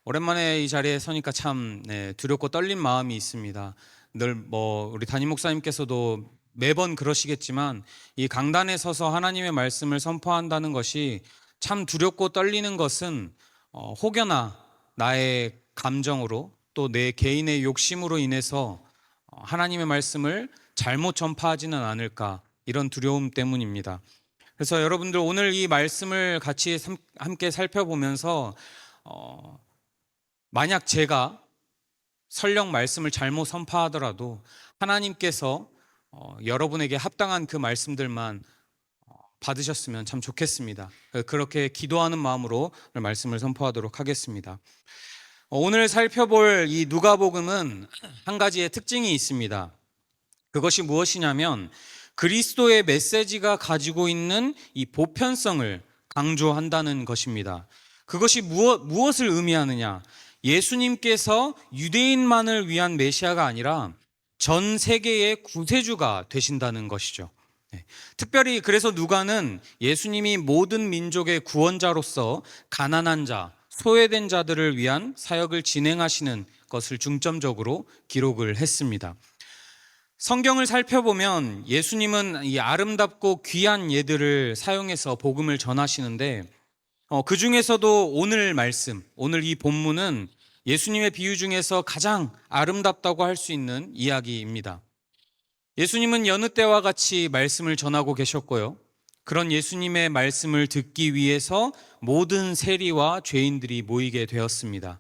오랜만에 이 자리에 서니까 참 두렵고 떨린 마음이 있습니다. 늘 우리 담임 목사님께서도 매번 그러시겠지만 이 강단에 서서 하나님의 말씀을 선포한다는 것이 참 두렵고 떨리는 것은 혹여나 나의 감정으로 또 내 개인의 욕심으로 인해서 하나님의 말씀을 잘못 전파하지는 않을까, 이런 두려움 때문입니다. 그래서 여러분들 오늘 이 말씀을 같이 함께 살펴보면서 만약 제가 설령 말씀을 잘못 선포하더라도 하나님께서 여러분에게 합당한 그 말씀들만 받으셨으면 참 좋겠습니다. 그렇게 기도하는 마음으로 말씀을 선포하도록 하겠습니다. 오늘 살펴볼 이 누가복음은 한 가지의 특징이 있습니다. 그것이 무엇이냐면 그리스도의 메시지가 가지고 있는 이 보편성을 강조한다는 것입니다. 그것이 무엇을 의미하느냐? 예수님께서 유대인만을 위한 메시아가 아니라 전 세계의 구세주가 되신다는 것이죠. 특별히 그래서 누가는 예수님이 모든 민족의 구원자로서 가난한 자, 소외된 자들을 위한 사역을 진행하시는 것을 중점적으로 기록을 했습니다. 성경을 살펴보면 예수님은 이 아름답고 귀한 예들을 사용해서 복음을 전하시는데 그 중에서도 오늘 이 본문은 예수님의 비유 중에서 가장 아름답다고 할 수 있는 이야기입니다. 예수님은 여느 때와 같이 말씀을 전하고 계셨고요. 그런 예수님의 말씀을 듣기 위해서 모든 세리와 죄인들이 모이게 되었습니다.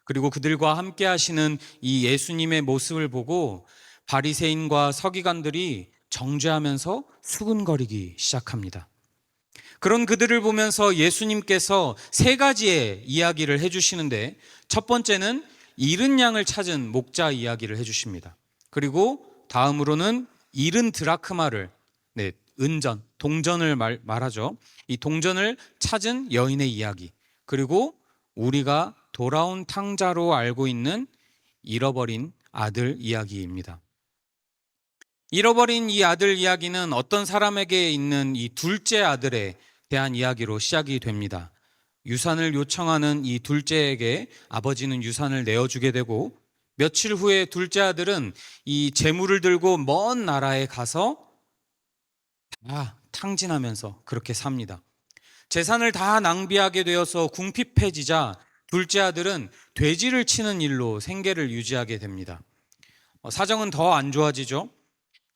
그리고 그들과 함께 하시는 이 예수님의 모습을 보고 바리새인과 서기관들이 정죄하면서 수군거리기 시작합니다. 그런 그들을 보면서 예수님께서 세 가지의 이야기를 해주시는데, 첫 번째는 잃은 양을 찾은 목자 이야기를 해주십니다. 그리고 다음으로는 잃은 드라크마를, 동전을 말하죠. 이 동전을 찾은 여인의 이야기, 그리고 우리가 돌아온 탕자로 알고 있는 잃어버린 아들 이야기입니다. 잃어버린 이 아들 이야기는 어떤 사람에게 있는 이 둘째 아들에 대한 이야기로 시작이 됩니다. 유산을 요청하는 이 둘째에게 아버지는 유산을 내어주게 되고, 며칠 후에 둘째 아들은 이 재물을 들고 먼 나라에 가서 다 탕진하면서 그렇게 삽니다. 재산을 다 낭비하게 되어서 궁핍해지자 둘째 아들은 돼지를 치는 일로 생계를 유지하게 됩니다. 사정은 더 안 좋아지죠.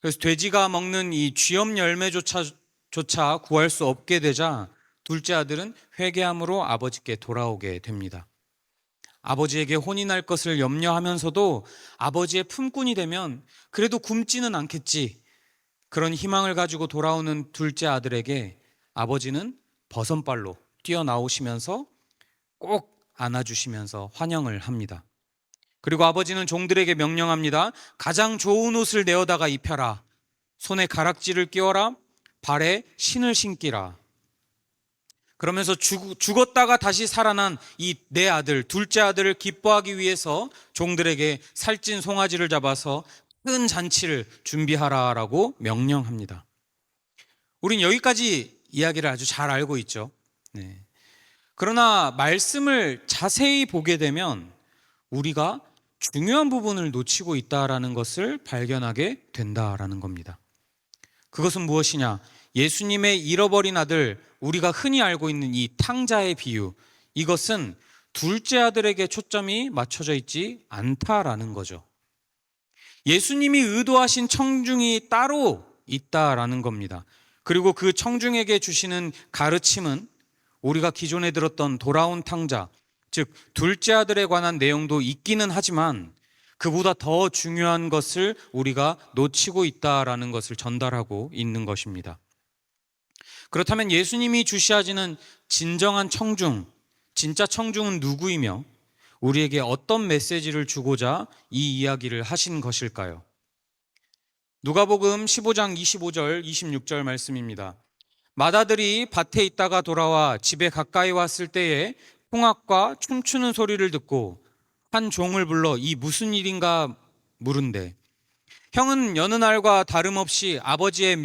그래서 돼지가 먹는 이 쥐염 열매조차 구할 수 없게 되자 둘째 아들은 회개함으로 아버지께 돌아오게 됩니다. 아버지에게 혼이 날 것을 염려하면서도 아버지의 품꾼이 되면 그래도 굶지는 않겠지, 그런 희망을 가지고 돌아오는 둘째 아들에게 아버지는 버선발로 뛰어나오시면서 꼭 안아주시면서 환영을 합니다. 그리고 아버지는 종들에게 명령합니다. 가장 좋은 옷을 내어다가 입혀라. 손에 가락지를 끼워라. 발에 신을 신기라. 그러면서 죽었다가 다시 살아난 이 내 아들, 둘째 아들을 기뻐하기 위해서 종들에게 살찐 송아지를 잡아서 큰 잔치를 준비하라라고 명령합니다. 우린 여기까지 이야기를 아주 잘 알고 있죠. 그러나 말씀을 자세히 보게 되면 우리가 중요한 부분을 놓치고 있다라는 것을 발견하게 된다라는 겁니다. 그것은 무엇이냐? 예수님의 잃어버린 아들, 우리가 흔히 알고 있는 이 탕자의 비유, 이것은 둘째 아들에게 초점이 맞춰져 있지 않다라는 거죠. 예수님이 의도하신 청중이 따로 있다라는 겁니다. 그리고 그 청중에게 주시는 가르침은 우리가 기존에 들었던 돌아온 탕자, 즉 둘째 아들에 관한 내용도 있기는 하지만 그보다 더 중요한 것을 우리가 놓치고 있다라는 것을 전달하고 있는 것입니다. 그렇다면 예수님이 주시하시는 진정한 청중, 진짜 청중은 누구이며 우리에게 어떤 메시지를 주고자 이 이야기를 하신 것일까요? 누가복음 15장 25절 26절 말씀입니다. 맏아들이 밭에 있다가 돌아와 집에 가까이 왔을 때에 홍학과 춤추는 소리를 듣고 한 종을 불러 이 무슨 일인가 물은데, 형은 여느 날과 다름없이 아버지의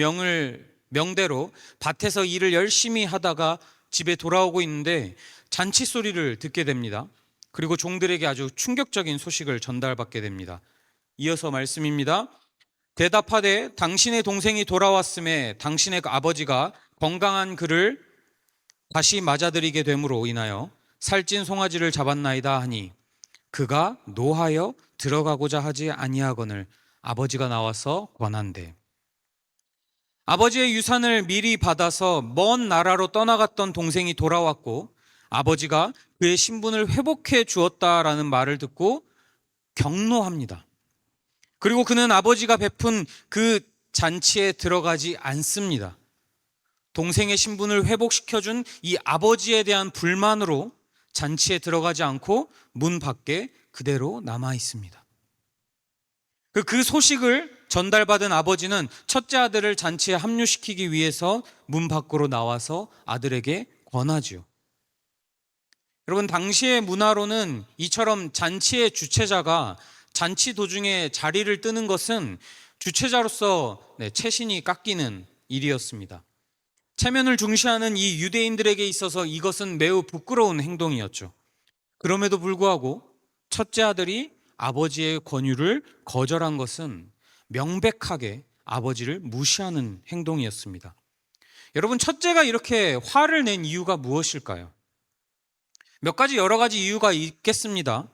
명대로 밭에서 일을 열심히 하다가 집에 돌아오고 있는데 잔치 소리를 듣게 됩니다. 그리고 종들에게 아주 충격적인 소식을 전달받게 됩니다. 이어서 말씀입니다. 대답하되 당신의 동생이 돌아왔음에 당신의 아버지가 건강한 그를 다시 맞아들이게 됨으로 인하여 살찐 송아지를 잡았나이다 하니 그가 노하여 들어가고자 하지 아니하거늘 아버지가 나와서 권한대. 아버지의 유산을 미리 받아서 먼 나라로 떠나갔던 동생이 돌아왔고 아버지가 그의 신분을 회복해 주었다라는 말을 듣고 격노합니다. 그리고 그는 아버지가 베푼 그 잔치에 들어가지 않습니다. 동생의 신분을 회복시켜준 이 아버지에 대한 불만으로 잔치에 들어가지 않고 문 밖에 그대로 남아 있습니다. 그 소식을 전달받은 아버지는 첫째 아들을 잔치에 합류시키기 위해서 문 밖으로 나와서 아들에게 권하지요. 여러분, 당시의 문화로는 이처럼 잔치의 주최자가 잔치 도중에 자리를 뜨는 것은 주최자로서 체신이 깎이는 일이었습니다. 체면을 중시하는 이 유대인들에게 있어서 이것은 매우 부끄러운 행동이었죠. 그럼에도 불구하고 첫째 아들이 아버지의 권유를 거절한 것은 명백하게 아버지를 무시하는 행동이었습니다. 여러분, 첫째가 이렇게 화를 낸 이유가 무엇일까요? 몇 가지 여러 가지 이유가 있겠습니다.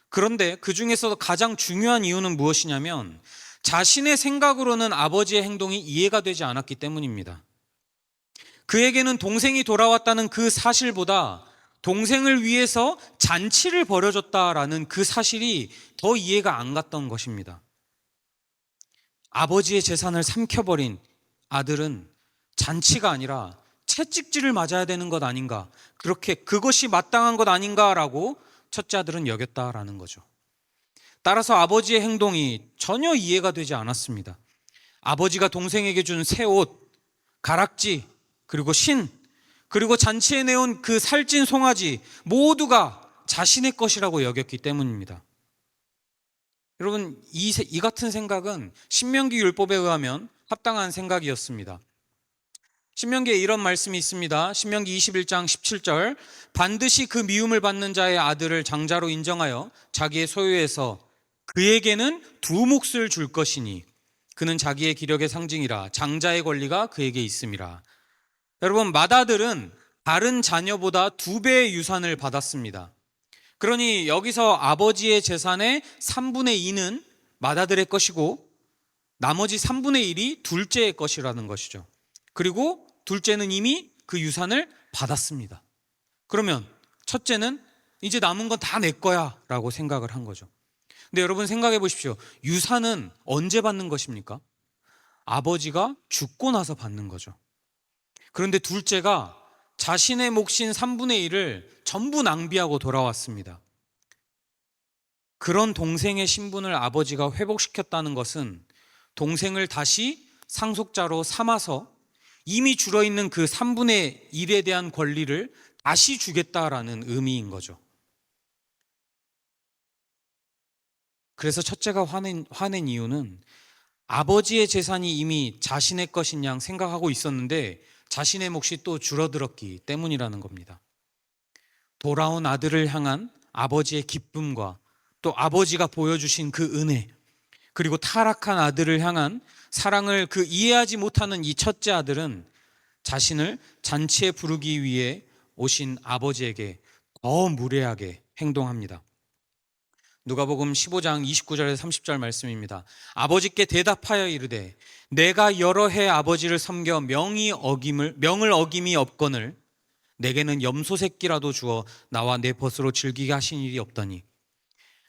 그런데 그 중에서도 가장 중요한 이유는 무엇이냐면 자신의 생각으로는 아버지의 행동이 이해가 되지 않았기 때문입니다. 그에게는 동생이 돌아왔다는 그 사실보다 동생을 위해서 잔치를 벌여줬다라는 그 사실이 더 이해가 안 갔던 것입니다. 아버지의 재산을 삼켜버린 아들은 잔치가 아니라 채찍질을 맞아야 되는 것 아닌가, 그렇게 그것이 마땅한 것 아닌가라고 첫째 아들은 여겼다라는 거죠. 따라서 아버지의 행동이 전혀 이해가 되지 않았습니다. 아버지가 동생에게 준 새 옷, 가락지, 그리고 신, 그리고 잔치에 내온 그 살찐 송아지 모두가 자신의 것이라고 여겼기 때문입니다. 여러분, 이 같은 생각은 신명기 율법에 의하면 합당한 생각이었습니다. 신명기에 이런 말씀이 있습니다. 신명기 21장 17절, 반드시 그 미움을 받는 자의 아들을 장자로 인정하여 자기의 소유에서 그에게는 두 몫을 줄 것이니 그는 자기의 기력의 상징이라 장자의 권리가 그에게 있음이라. 여러분, 맏아들은 다른 자녀보다 2배의 유산을 받았습니다. 그러니 여기서 아버지의 재산의 3분의 2는 맏아들의 것이고 나머지 3분의 1이 둘째의 것이라는 것이죠. 그리고 둘째는 이미 그 유산을 받았습니다. 그러면 첫째는 이제 남은 건 다 내 거야 라고 생각을 한 거죠. 근데 여러분, 생각해 보십시오. 유산은 언제 받는 것입니까? 아버지가 죽고 나서 받는 거죠. 그런데 둘째가 자신의 몫인 3분의 1을 전부 낭비하고 돌아왔습니다. 그런 동생의 신분을 아버지가 회복시켰다는 것은 동생을 다시 상속자로 삼아서 이미 줄어있는 그 3분의 1에 대한 권리를 다시 주겠다라는 의미인 거죠. 그래서 첫째가 화낸 이유는 아버지의 재산이 이미 자신의 것인 양 생각하고 있었는데 자신의 몫이 또 줄어들었기 때문이라는 겁니다. 돌아온 아들을 향한 아버지의 기쁨과 또 아버지가 보여주신 그 은혜, 그리고 타락한 아들을 향한 사랑을 이해하지 못하는 이 첫째 아들은 자신을 잔치에 부르기 위해 오신 아버지에게 더 무례하게 행동합니다. 누가복음 15장 29절에서 30절 말씀입니다. 아버지께 대답하여 이르되 내가 여러 해 아버지를 섬겨 명을 어김이 없거늘 내게는 염소 새끼라도 주어 나와 내 벗으로 즐기게 하신 일이 없더니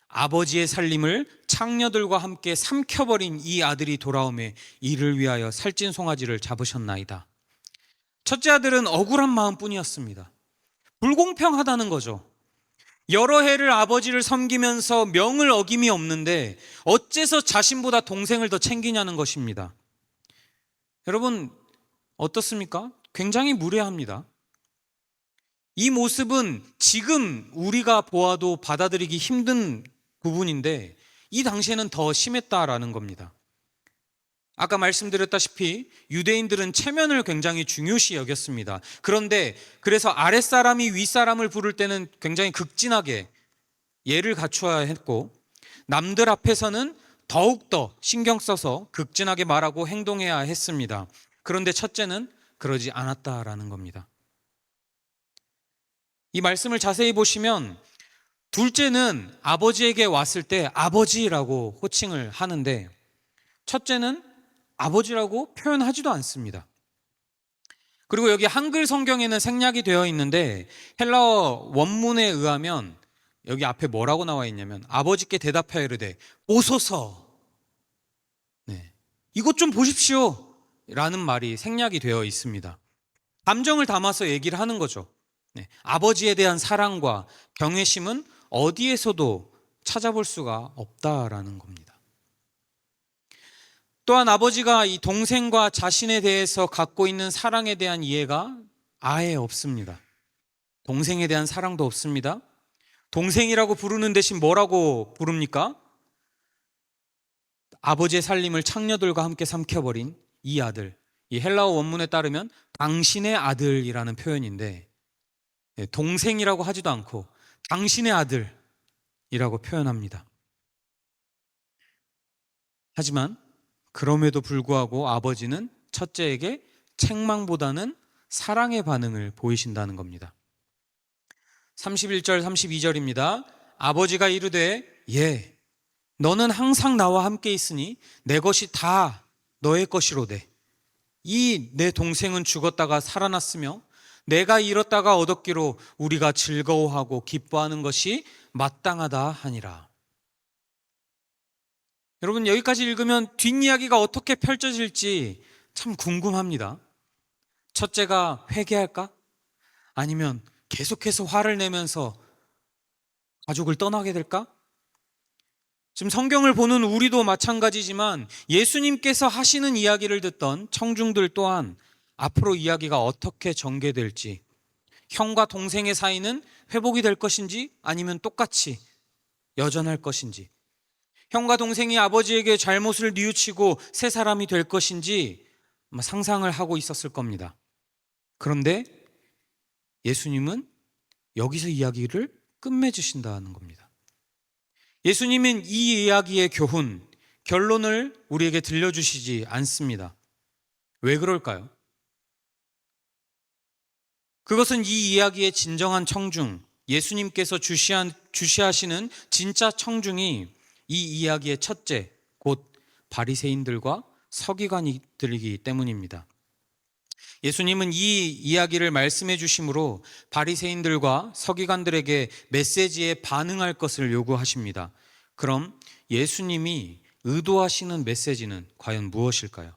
아버지의 살림을 창녀들과 함께 삼켜버린 이 아들이 돌아오매 이를 위하여 살찐 송아지를 잡으셨나이다. 첫째 아들은 억울한 마음뿐이었습니다. 불공평하다는 거죠. 여러 해를 아버지를 섬기면서 명을 어김이 없는데 어째서 자신보다 동생을 더 챙기냐는 것입니다. 여러분, 어떻습니까? 굉장히 무례합니다. 이 모습은 지금 우리가 보아도 받아들이기 힘든 부분인데 이 당시에는 더 심했다라는 겁니다. 아까 말씀드렸다시피 유대인들은 체면을 굉장히 중요시 여겼습니다. 그런데 그래서 아랫사람이 윗사람을 부를 때는 굉장히 극진하게 예를 갖추어야 했고, 남들 앞에서는 더욱더 신경 써서 극진하게 말하고 행동해야 했습니다. 그런데 첫째는 그러지 않았다라는 겁니다. 이 말씀을 자세히 보시면 둘째는 아버지에게 왔을 때 아버지라고 호칭을 하는데, 첫째는 아버지라고 표현하지도 않습니다. 그리고 여기 한글 성경에는 생략이 되어 있는데 헬라어 원문에 의하면 여기 앞에 뭐라고 나와 있냐면 아버지께 대답하여 이르되 오소서, 이것 좀 보십시오 라는 말이 생략이 되어 있습니다. 감정을 담아서 얘기를 하는 거죠. 아버지에 대한 사랑과 경외심은 어디에서도 찾아볼 수가 없다라는 겁니다. 또한 아버지가 이 동생과 자신에 대해서 갖고 있는 사랑에 대한 이해가 아예 없습니다. 동생에 대한 사랑도 없습니다. 동생이라고 부르는 대신 뭐라고 부릅니까? 아버지의 살림을 창녀들과 함께 삼켜버린 이 아들, 이 헬라어 원문에 따르면 당신의 아들이라는 표현인데, 동생이라고 하지도 않고 당신의 아들이라고 표현합니다. 하지만 그럼에도 불구하고 아버지는 첫째에게 책망보다는 사랑의 반응을 보이신다는 겁니다. 31절 32절입니다. 아버지가 이르되 예, 너는 항상 나와 함께 있으니 내 것이 다 너의 것이로되 이 내 동생은 죽었다가 살아났으며 내가 잃었다가 얻었기로 우리가 즐거워하고 기뻐하는 것이 마땅하다 하니라. 여러분, 여기까지 읽으면 뒷이야기가 어떻게 펼쳐질지 참 궁금합니다. 첫째가 회개할까? 아니면 계속해서 화를 내면서 가족을 떠나게 될까? 지금 성경을 보는 우리도 마찬가지지만 예수님께서 하시는 이야기를 듣던 청중들 또한 앞으로 이야기가 어떻게 전개될지, 형과 동생의 사이는 회복이 될 것인지 아니면 똑같이 여전할 것인지, 형과 동생이 아버지에게 잘못을 뉘우치고 새 사람이 될 것인지 상상을 하고 있었을 겁니다. 그런데 예수님은 여기서 이야기를 끝맺으신다는 겁니다. 예수님은 이 이야기의 교훈, 결론을 우리에게 들려주시지 않습니다. 왜 그럴까요? 그것은 이 이야기의 진정한 청중, 예수님께서 주시하시는 진짜 청중이 이 이야기의 첫째, 곧 바리새인들과 서기관들이기 때문입니다. 예수님은 이 이야기를 말씀해 주심으로 바리새인들과 서기관들에게 메시지에 반응할 것을 요구하십니다. 그럼 예수님이 의도하시는 메시지는 과연 무엇일까요?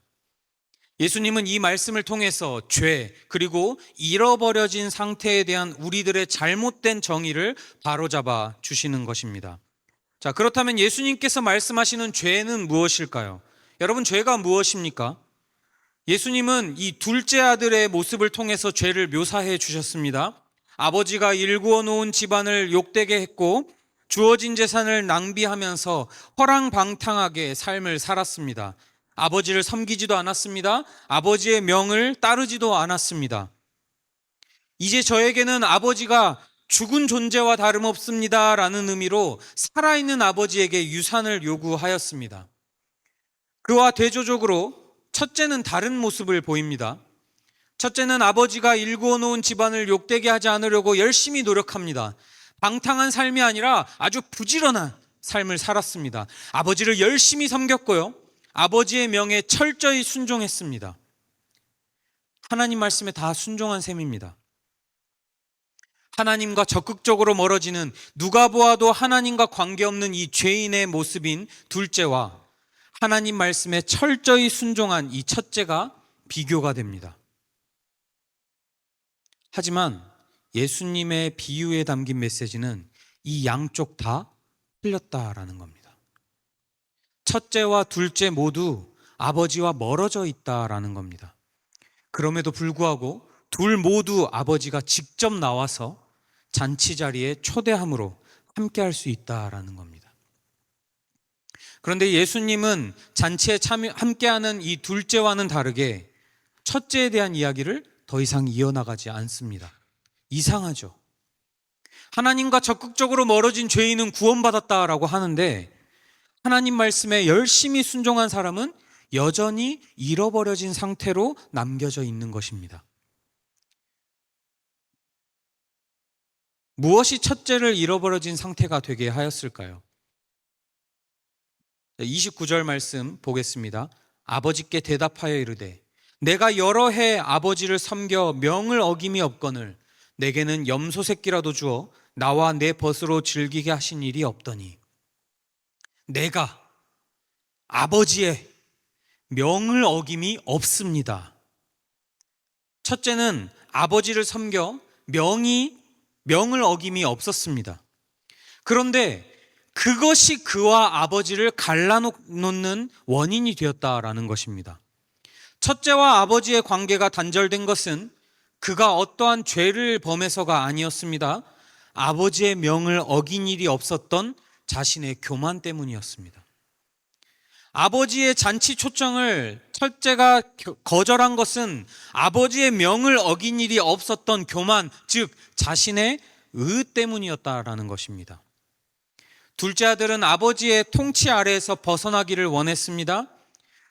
예수님은 이 말씀을 통해서 죄, 그리고 잃어버려진 상태에 대한 우리들의 잘못된 정의를 바로잡아 주시는 것입니다. 자, 그렇다면 예수님께서 말씀하시는 죄는 무엇일까요? 여러분, 죄가 무엇입니까? 예수님은 이 둘째 아들의 모습을 통해서 죄를 묘사해 주셨습니다. 아버지가 일구어 놓은 집안을 욕되게 했고 주어진 재산을 낭비하면서 허랑방탕하게 삶을 살았습니다. 아버지를 섬기지도 않았습니다. 아버지의 명을 따르지도 않았습니다. 이제 저에게는 아버지가 죽은 존재와 다름없습니다 라는 의미로 살아있는 아버지에게 유산을 요구하였습니다. 그와 대조적으로 첫째는 다른 모습을 보입니다. 첫째는 아버지가 일구어 놓은 집안을 욕되게 하지 않으려고 열심히 노력합니다. 방탕한 삶이 아니라 아주 부지런한 삶을 살았습니다. 아버지를 열심히 섬겼고요, 아버지의 명에 철저히 순종했습니다. 하나님 말씀에 다 순종한 셈입니다. 하나님과 적극적으로 멀어지는, 누가 보아도 하나님과 관계없는 이 죄인의 모습인 둘째와 하나님 말씀에 철저히 순종한 이 첫째가 비교가 됩니다. 하지만 예수님의 비유에 담긴 메시지는 이 양쪽 다 틀렸다라는 겁니다. 첫째와 둘째 모두 아버지와 멀어져 있다라는 겁니다. 그럼에도 불구하고 둘 모두 아버지가 직접 나와서 잔치 자리에 초대함으로 함께할 수 있다라는 겁니다. 그런데 예수님은 잔치에 함께하는 이 둘째와는 다르게 첫째에 대한 이야기를 더 이상 이어나가지 않습니다. 이상하죠? 하나님과 적극적으로 멀어진 죄인은 구원받았다라고 하는데 하나님 말씀에 열심히 순종한 사람은 여전히 잃어버려진 상태로 남겨져 있는 것입니다. 무엇이 첫째를 잃어버려진 상태가 되게 하였을까요? 29절 말씀 보겠습니다. 아버지께 대답하여 이르되 내가 여러 해 아버지를 섬겨 명을 어김이 없거늘 내게는 염소 새끼라도 주어 나와 내 벗으로 즐기게 하신 일이 없더니 내가 아버지의 명을 어김이 없습니다. 첫째는 아버지를 섬겨 명을 어김이 없었습니다. 그런데 그것이 그와 아버지를 갈라놓는 원인이 되었다라는 것입니다. 첫째와 아버지의 관계가 단절된 것은 그가 어떠한 죄를 범해서가 아니었습니다. 아버지의 명을 어긴 일이 없었던 자신의 교만 때문이었습니다. 아버지의 잔치 초청을 첫째가 거절한 것은 아버지의 명을 어긴 일이 없었던 교만, 즉 자신의 의 때문이었다라는 것입니다. 둘째 아들은 아버지의 통치 아래에서 벗어나기를 원했습니다.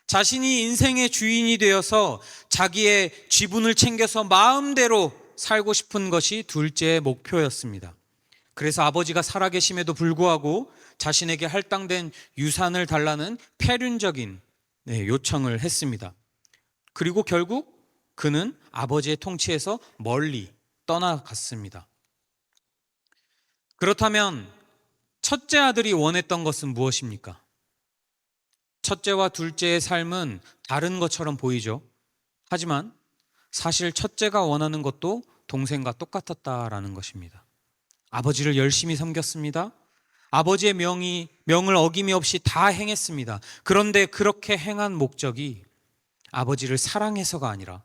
자신이 인생의 주인이 되어서 자기의 지분을 챙겨서 마음대로 살고 싶은 것이 둘째의 목표였습니다. 그래서 아버지가 살아계심에도 불구하고 자신에게 할당된 유산을 달라는 폐륜적인 요청을 했습니다. 그리고 결국 그는 아버지의 통치에서 멀리 떠나갔습니다. 그렇다면 첫째 아들이 원했던 것은 무엇입니까? 첫째와 둘째의 삶은 다른 것처럼 보이죠. 하지만 사실 첫째가 원하는 것도 동생과 똑같았다라는 것입니다. 아버지를 열심히 섬겼습니다. 아버지의 명을 어김이 없이 다 행했습니다. 그런데 그렇게 행한 목적이 아버지를 사랑해서가 아니라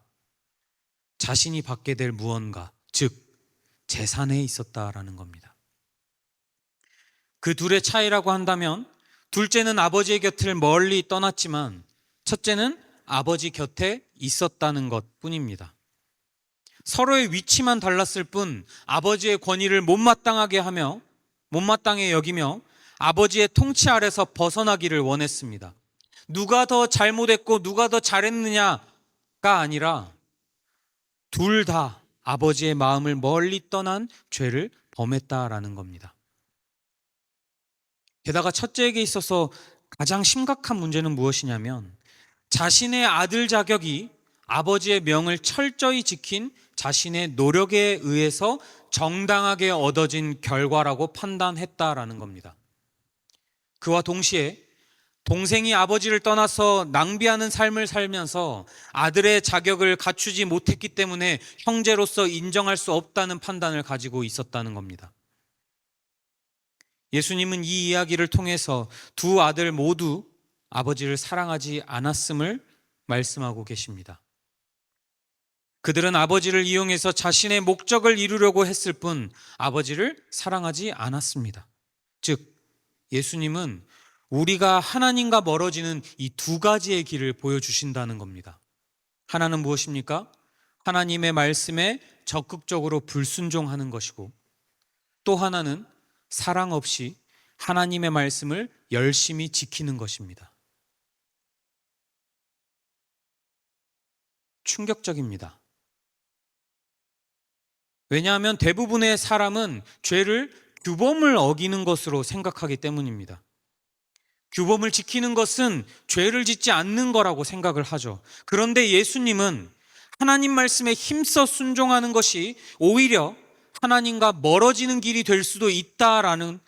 자신이 받게 될 무언가, 즉 재산에 있었다라는 겁니다. 그 둘의 차이라고 한다면 둘째는 아버지의 곁을 멀리 떠났지만 첫째는 아버지 곁에 있었다는 것뿐입니다. 서로의 위치만 달랐을 뿐 아버지의 권위를 못마땅해 여기며 아버지의 통치 아래서 벗어나기를 원했습니다. 누가 더 잘못했고 누가 더 잘했느냐가 아니라 둘 다 아버지의 마음을 멀리 떠난 죄를 범했다라는 겁니다. 게다가 첫째에게 있어서 가장 심각한 문제는 무엇이냐면 자신의 아들 자격이 아버지의 명을 철저히 지킨 자신의 노력에 의해서 정당하게 얻어진 결과라고 판단했다라는 겁니다. 그와 동시에 동생이 아버지를 떠나서 낭비하는 삶을 살면서 아들의 자격을 갖추지 못했기 때문에 형제로서 인정할 수 없다는 판단을 가지고 있었다는 겁니다. 예수님은 이 이야기를 통해서 두 아들 모두 아버지를 사랑하지 않았음을 말씀하고 계십니다. 그들은 아버지를 이용해서 자신의 목적을 이루려고 했을 뿐 아버지를 사랑하지 않았습니다. 즉, 예수님은 우리가 하나님과 멀어지는 이 두 가지의 길을 보여주신다는 겁니다. 하나는 무엇입니까? 하나님의 말씀에 적극적으로 불순종하는 것이고, 또 하나는 사랑 없이 하나님의 말씀을 열심히 지키는 것입니다. 충격적입니다. 왜냐하면 대부분의 사람은 죄를 규범을 어기는 것으로 생각하기 때문입니다. 규범을 지키는 것은 죄를 짓지 않는 거라고 생각을 하죠. 그런데 예수님은 하나님 말씀에 힘써 순종하는 것이 오히려 하나님과 멀어지는 길이 될 수도 있다라는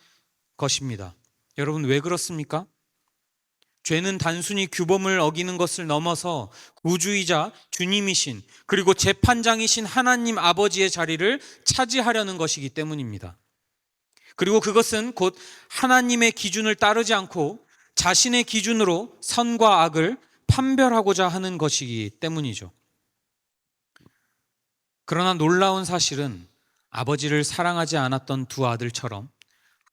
것입니다. 여러분, 왜 그렇습니까? 죄는 단순히 규범을 어기는 것을 넘어서 구주이자 주님이신 그리고 재판장이신 하나님 아버지의 자리를 차지하려는 것이기 때문입니다. 그리고 그것은 곧 하나님의 기준을 따르지 않고 자신의 기준으로 선과 악을 판별하고자 하는 것이기 때문이죠. 그러나 놀라운 사실은 아버지를 사랑하지 않았던 두 아들처럼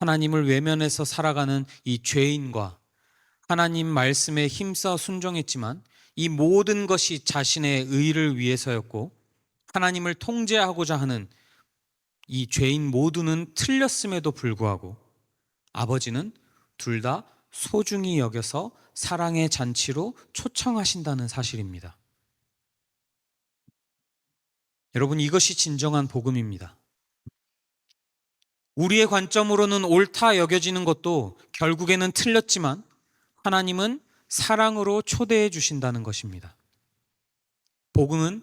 하나님을 외면해서 살아가는 이 죄인과 하나님 말씀에 힘써 순종했지만 이 모든 것이 자신의 의를 위해서였고 하나님을 통제하고자 하는 이 죄인 모두는 틀렸음에도 불구하고 아버지는 둘 다 소중히 여겨서 사랑의 잔치로 초청하신다는 사실입니다. 여러분, 이것이 진정한 복음입니다. 우리의 관점으로는 옳다 여겨지는 것도 결국에는 틀렸지만 하나님은 사랑으로 초대해 주신다는 것입니다. 복음은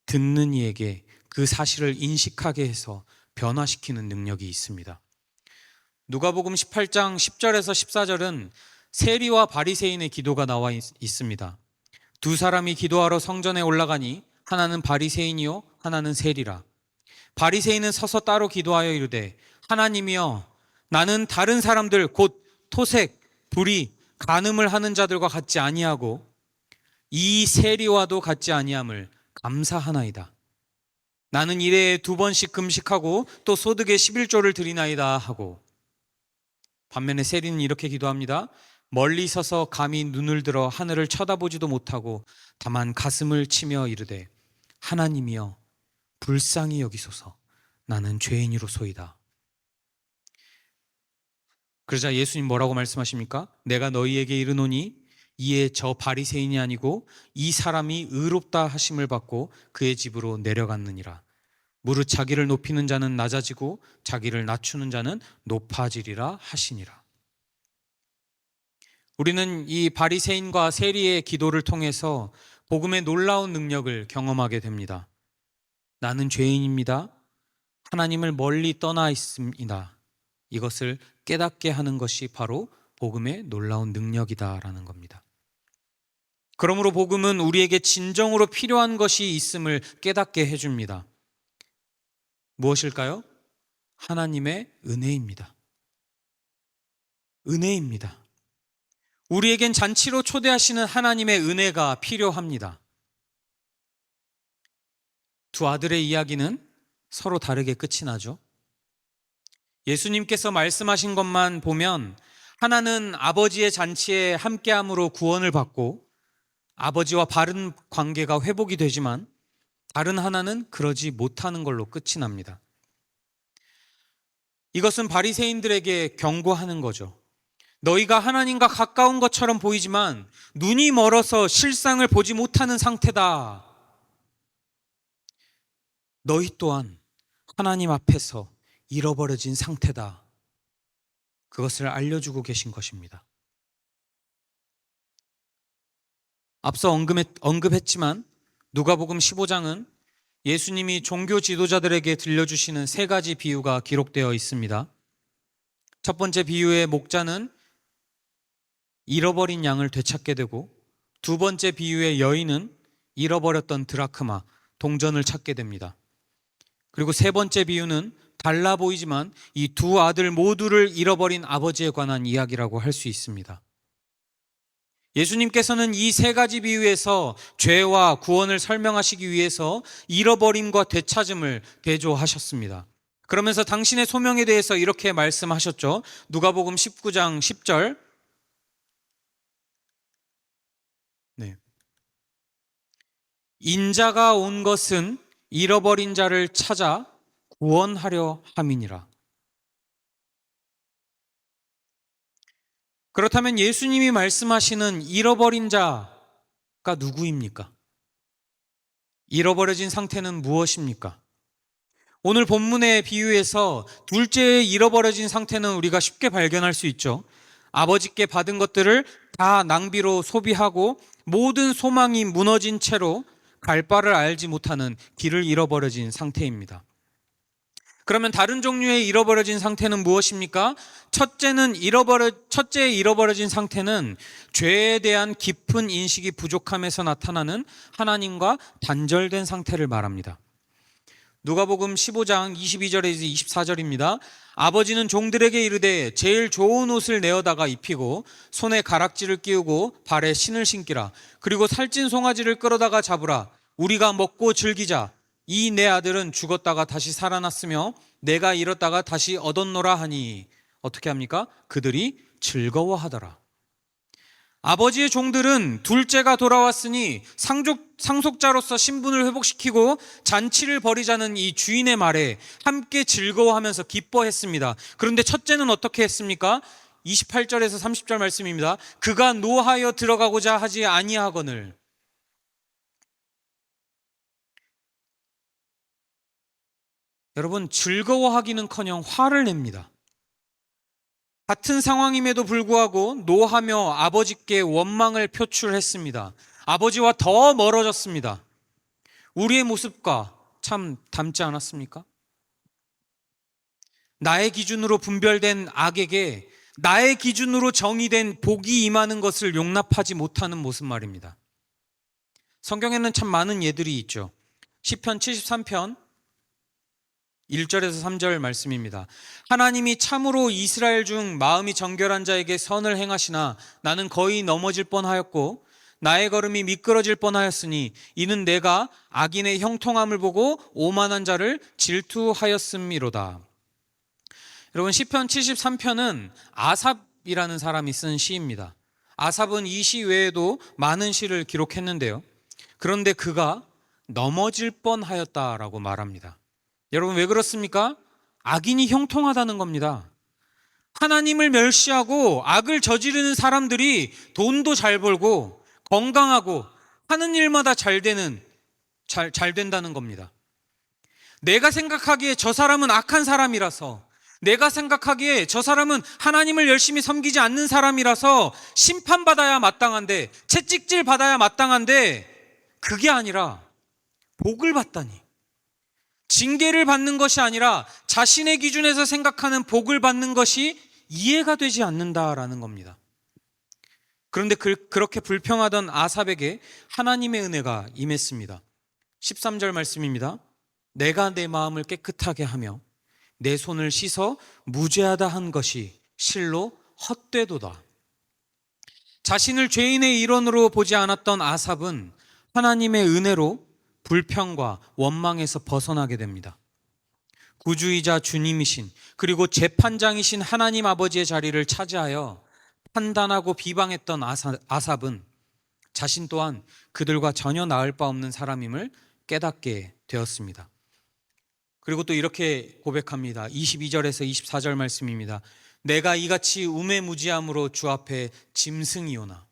듣는 이에게 그 사실을 인식하게 해서 변화시키는 능력이 있습니다. 누가복음 18장 10절에서 14절은 세리와 바리새인의 기도가 나와 있습니다. 두 사람이 기도하러 성전에 올라가니 하나는 바리새인이요 하나는 세리라. 바리새인은 서서 따로 기도하여 이르되 하나님이여 나는 다른 사람들 곧 토색, 불의, 간음을 하는 자들과 같지 아니하고 이 세리와도 같지 아니함을 감사하나이다. 나는 일에 2번씩 금식하고 또 소득의 11조를 드리나이다 하고, 반면에 세리는 이렇게 기도합니다. 멀리 서서 감히 눈을 들어 하늘을 쳐다보지도 못하고 다만 가슴을 치며 이르되 하나님이여 불쌍히 여기소서 나는 죄인이로소이다. 그러자 예수님 뭐라고 말씀하십니까? 내가 너희에게 이르노니 이에 저 바리새인이 아니고 이 사람이 의롭다 하심을 받고 그의 집으로 내려갔느니라. 무릇 자기를 높이는 자는 낮아지고 자기를 낮추는 자는 높아지리라 하시니라. 우리는 이 바리새인과 세리의 기도를 통해서 복음의 놀라운 능력을 경험하게 됩니다. 나는 죄인입니다. 하나님을 멀리 떠나 있습니다. 이것을 깨닫게 하는 것이 바로 복음의 놀라운 능력이다라는 겁니다. 그러므로 복음은 우리에게 진정으로 필요한 것이 있음을 깨닫게 해줍니다. 무엇일까요? 하나님의 은혜입니다. 은혜입니다. 우리에겐 잔치로 초대하시는 하나님의 은혜가 필요합니다. 두 아들의 이야기는 서로 다르게 끝이 나죠. 예수님께서 말씀하신 것만 보면 하나는 아버지의 잔치에 함께함으로 구원을 받고 아버지와 바른 관계가 회복이 되지만 다른 하나는 그러지 못하는 걸로 끝이 납니다. 이것은 바리새인들에게 경고하는 거죠. 너희가 하나님과 가까운 것처럼 보이지만 눈이 멀어서 실상을 보지 못하는 상태다. 너희 또한 하나님 앞에서 잃어버려진 상태다. 그것을 알려주고 계신 것입니다. 앞서 언급했지만 누가복음 15장은 예수님이 종교 지도자들에게 들려주시는 3가지 비유가 기록되어 있습니다. 첫 번째 비유의 목자는 잃어버린 양을 되찾게 되고, 두 번째 비유의 여인은 잃어버렸던 드라크마, 동전을 찾게 됩니다. 그리고 세 번째 비유는 달라 보이지만 이 두 아들 모두를 잃어버린 아버지에 관한 이야기라고 할 수 있습니다. 예수님께서는 이 3가지 비유에서 죄와 구원을 설명하시기 위해서 잃어버림과 되찾음을 대조하셨습니다. 그러면서 당신의 소명에 대해서 이렇게 말씀하셨죠. 누가복음 19장 10절. 인자가 온 것은 잃어버린 자를 찾아 구원하려 함이니라. 그렇다면 예수님이 말씀하시는 잃어버린 자가 누구입니까? 잃어버려진 상태는 무엇입니까? 오늘 본문의 비유에서 둘째의 잃어버려진 상태는 우리가 쉽게 발견할 수 있죠. 아버지께 받은 것들을 다 낭비로 소비하고 모든 소망이 무너진 채로 갈 바를 알지 못하는 길을 잃어버려진 상태입니다. 그러면 다른 종류의 잃어버려진 상태는 무엇입니까? 첫째의 잃어버려진 상태는 죄에 대한 깊은 인식이 부족함에서 나타나는 하나님과 단절된 상태를 말합니다. 누가복음 15장 22절에서 24절입니다. 아버지는 종들에게 이르되 제일 좋은 옷을 내어다가 입히고 손에 가락지를 끼우고 발에 신을 신기라. 그리고 살찐 송아지를 끌어다가 잡으라. 우리가 먹고 즐기자. 이 내 아들은 죽었다가 다시 살아났으며 내가 잃었다가 다시 얻었노라 하니 어떻게 합니까? 그들이 즐거워하더라. 아버지의 종들은 둘째가 돌아왔으니 상속자로서 신분을 회복시키고 잔치를 벌이자는 이 주인의 말에 함께 즐거워하면서 기뻐했습니다. 그런데 첫째는 어떻게 했습니까? 28절에서 30절 말씀입니다. 그가 노하여 들어가고자 하지 아니하거늘. 여러분, 즐거워하기는커녕 화를 냅니다. 같은 상황임에도 불구하고 노하며 아버지께 원망을 표출했습니다. 아버지와 더 멀어졌습니다. 우리의 모습과 참 닮지 않았습니까? 나의 기준으로 분별된 악에게 나의 기준으로 정의된 복이 임하는 것을 용납하지 못하는 모습 말입니다. 성경에는 참 많은 예들이 있죠. 시편 73편 1절에서 3절 말씀입니다. 하나님이 참으로 이스라엘 중 마음이 정결한 자에게 선을 행하시나 나는 거의 넘어질 뻔하였고 나의 걸음이 미끄러질 뻔하였으니 이는 내가 악인의 형통함을 보고 오만한 자를 질투하였음이로다. 여러분, 시편 73편은 아삽이라는 사람이 쓴 시입니다. 아삽은 이 시 외에도 많은 시를 기록했는데요. 그런데 그가 넘어질 뻔하였다라고 말합니다. 여러분, 왜 그렇습니까? 악인이 형통하다는 겁니다. 하나님을 멸시하고 악을 저지르는 사람들이 돈도 잘 벌고 건강하고 하는 일마다 잘 된다는 겁니다. 내가 생각하기에 저 사람은 악한 사람이라서, 내가 생각하기에 저 사람은 하나님을 열심히 섬기지 않는 사람이라서 심판받아야 마땅한데, 채찍질 받아야 마땅한데, 그게 아니라 복을 받다니, 징계를 받는 것이 아니라 자신의 기준에서 생각하는 복을 받는 것이 이해가 되지 않는다라는 겁니다. 그런데 그렇게 불평하던 아삽에게 하나님의 은혜가 임했습니다. 13절 말씀입니다. 내가 내 마음을 깨끗하게 하며 내 손을 씻어 무죄하다 한 것이 실로 헛되도다. 자신을 죄인의 일원으로 보지 않았던 아삽은 하나님의 은혜로 불평과 원망에서 벗어나게 됩니다. 구주이자 주님이신, 그리고 재판장이신 하나님 아버지의 자리를 차지하여 판단하고 비방했던 아삽은 자신 또한 그들과 전혀 나을 바 없는 사람임을 깨닫게 되었습니다. 그리고 또 이렇게 고백합니다. 22절에서 24절 말씀입니다. 내가 이같이 우매무지함으로 주 앞에 짐승이오나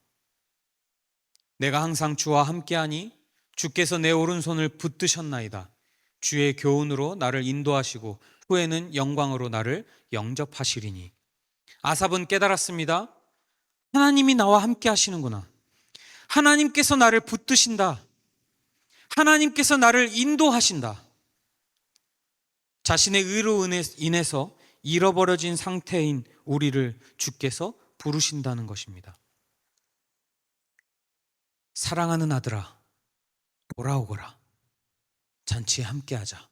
내가 항상 주와 함께하니 주께서 내 오른손을 붙드셨나이다. 주의 교훈으로 나를 인도하시고 후에는 영광으로 나를 영접하시리니. 아삽은 깨달았습니다. 하나님이 나와 함께 하시는구나. 하나님께서 나를 붙드신다. 하나님께서 나를 인도하신다. 자신의 의로 인해서 잃어버려진 상태인 우리를 주께서 부르신다는 것입니다. 사랑하는 아들아, 돌아오거라. 잔치에 함께하자.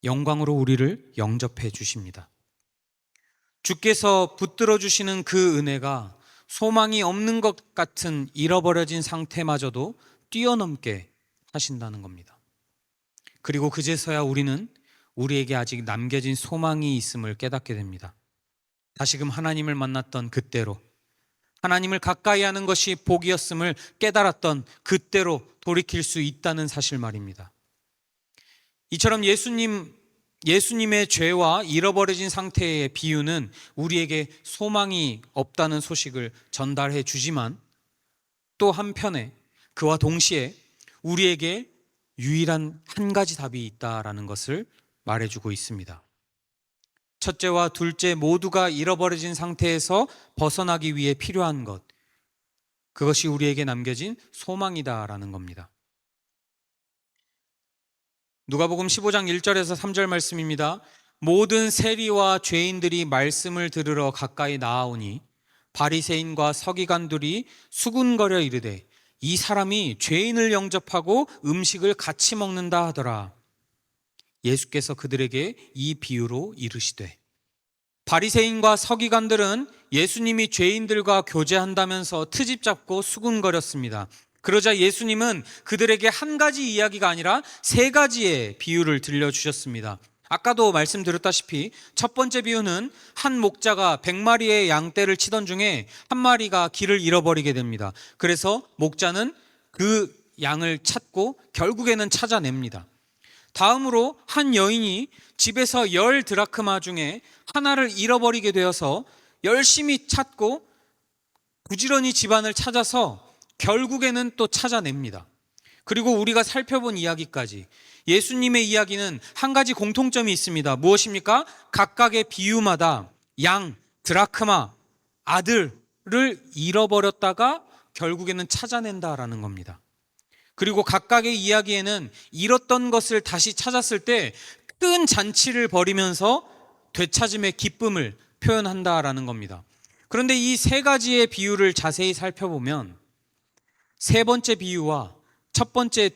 영광으로 우리를 영접해 주십니다. 주께서 붙들어 주시는 그 은혜가 소망이 없는 것 같은 잃어버려진 상태마저도 뛰어넘게 하신다는 겁니다. 그리고 그제서야 우리는 우리에게 아직 남겨진 소망이 있음을 깨닫게 됩니다. 다시금 하나님을 만났던 그때로, 하나님을 가까이 하는 것이 복이었음을 깨달았던 그때로 돌이킬 수 있다는 사실 말입니다. 이처럼 예수님의 죄와 잃어버려진 상태의 비유는 우리에게 소망이 없다는 소식을 전달해 주지만, 또 한편에 그와 동시에 우리에게 유일한 한 가지 답이 있다라는 것을 말해주고 있습니다. 첫째와 둘째 모두가 잃어버려진 상태에서 벗어나기 위해 필요한 것, 그것이 우리에게 남겨진 소망이다라는 겁니다. 누가복음 15장 1절에서 3절 말씀입니다. 모든 세리와 죄인들이 말씀을 들으러 가까이 나아오니 바리새인과 서기관들이 수군거려 이르되 이 사람이 죄인을 영접하고 음식을 같이 먹는다 하더라. 예수께서 그들에게 이 비유로 이르시되, 바리새인과 서기관들은 예수님이 죄인들과 교제한다면서 트집 잡고 수군거렸습니다. 그러자 예수님은 그들에게 한 가지 이야기가 아니라 세 가지의 비유를 들려주셨습니다. 아까도 말씀드렸다시피 첫 번째 비유는 한 목자가 100마리의 양떼를 치던 중에 한 마리가 길을 잃어버리게 됩니다. 그래서 목자는 그 양을 찾고 결국에는 찾아냅니다. 다음으로 한 여인이 집에서 10드라크마 중에 하나를 잃어버리게 되어서 열심히 찾고 부지런히 집안을 찾아서 결국에는 또 찾아냅니다. 그리고 우리가 살펴본 이야기까지 예수님의 이야기는 한 가지 공통점이 있습니다. 무엇입니까? 각각의 비유마다 양, 드라크마, 아들을 잃어버렸다가 결국에는 찾아낸다라는 겁니다. 그리고 각각의 이야기에는 잃었던 것을 다시 찾았을 때 큰 잔치를 벌이면서 되찾음의 기쁨을 표현한다라는 겁니다. 그런데 이 세 가지의 비유를 자세히 살펴보면 세 번째 비유와 첫 번째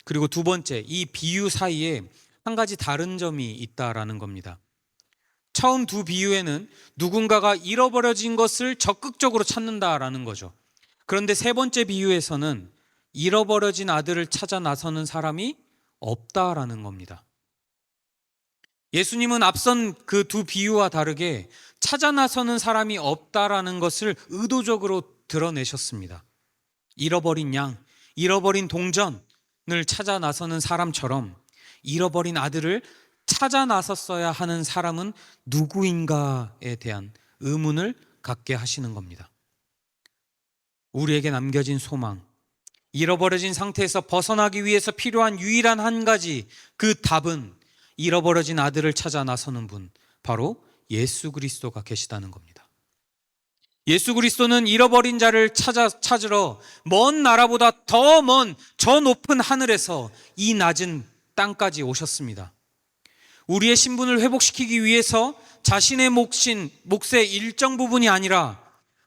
그리고 두 번째 이 비유 사이에 한 가지 다른 점이 있다라는 겁니다. 처음 두 비유에는 누군가가 잃어버려진 것을 적극적으로 찾는다라는 거죠. 그런데 세 번째 비유에서는 잃어버려진 아들을 찾아 나서는 사람이 없다라는 겁니다. 예수님은 앞선 그 두 비유와 다르게 찾아 나서는 사람이 없다라는 것을 의도적으로 드러내셨습니다. 잃어버린 양, 잃어버린 동전을 찾아 나서는 사람처럼 잃어버린 아들을 찾아 나섰어야 하는 사람은 누구인가에 대한 의문을 갖게 하시는 겁니다. 우리에게 남겨진 소망, 잃어버려진 상태에서 벗어나기 위해서 필요한 유일한 한 가지, 그 답은 잃어버려진 아들을 찾아 나서는 분, 바로 예수 그리스도가 계시다는 겁니다. 예수 그리스도는 잃어버린 자를 찾으러 먼 나라보다 더 먼 저 높은 하늘에서 이 낮은 땅까지 오셨습니다. 우리의 신분을 회복시키기 위해서 자신의 몫의 일정 부분이 아니라